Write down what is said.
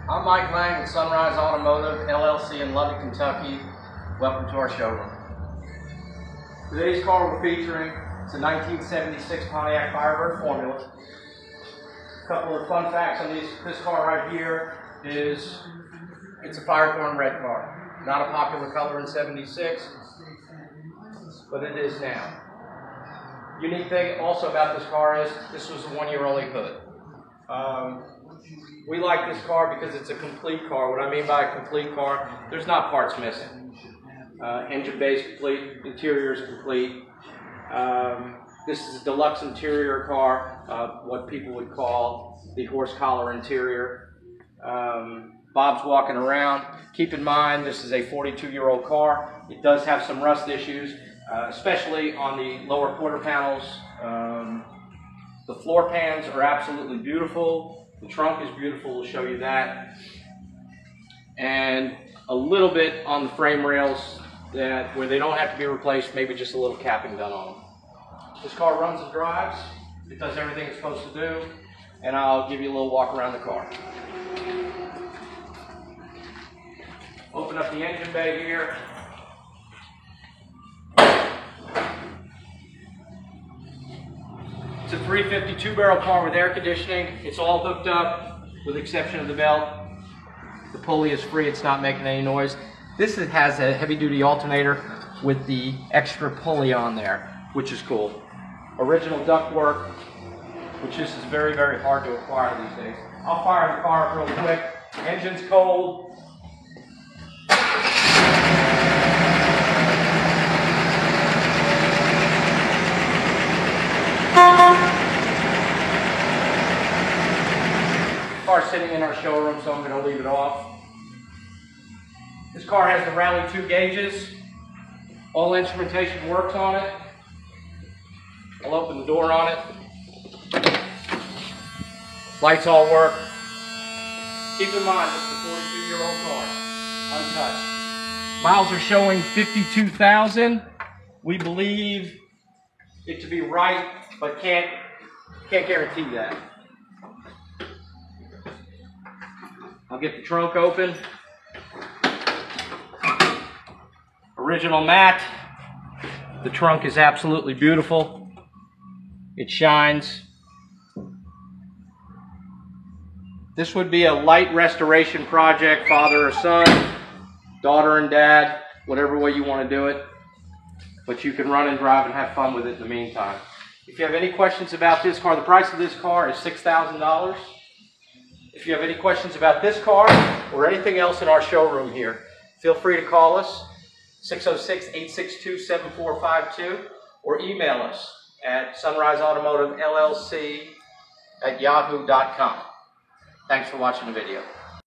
I'm Mike Lang with Sunrise Automotive, LLC in Lubbock, Kentucky. Welcome to our showroom. Today's car we're featuring is a 1976 Pontiac Firebird Formula. A couple of fun facts on this car right here is it's a Firethorn red car. Not a popular color in 76, but it is now. Unique thing also about this car is this was a one-year-old hood. We like this car because it's a complete car. What I mean by a complete car, there's not parts missing. Engine bay is complete, interior is complete. This is a deluxe interior car, what people would call the horse collar interior. Bob's walking around. Keep in mind, this is a 42-year-old car. It does have some rust issues, especially on the lower quarter panels. The floor pans are absolutely beautiful. The trunk is beautiful, we'll show you that. And a little bit on the frame rails where they don't have to be replaced, maybe just a little capping done on them. This car runs and drives. It does everything it's supposed to do. And I'll give you a little walk around the car. Open up the engine bay here. It's a 350 2-barrel car with air conditioning. It's all hooked up with the exception of the belt. The pulley is free, it's not making any noise. This has a heavy-duty alternator with the extra pulley on there, which is cool. Original ductwork, which is very, very hard to acquire these days. I'll fire the car up real quick. Engine's cold. Car sitting in our showroom, so I'm going to leave it off. This car has the Rally 2 gauges. All instrumentation works on it. I'll open the door on it. Lights all work. Keep in mind, this is a 42-year-old car, untouched. Miles are showing 52,000. We believe it to be right, but can't guarantee that. I'll get the trunk open. Original matte. The trunk is absolutely beautiful. It shines. This would be a light restoration project, father or son, daughter and dad, whatever way you want to do it. But you can run and drive and have fun with it in the meantime. If you have any questions about this car, the price of this car is $6,000. If you have any questions about this car or anything else in our showroom here, feel free to call us, 606-862-7452, or email us at sunriseautomotivellc@yahoo.com. Thanks for watching the video.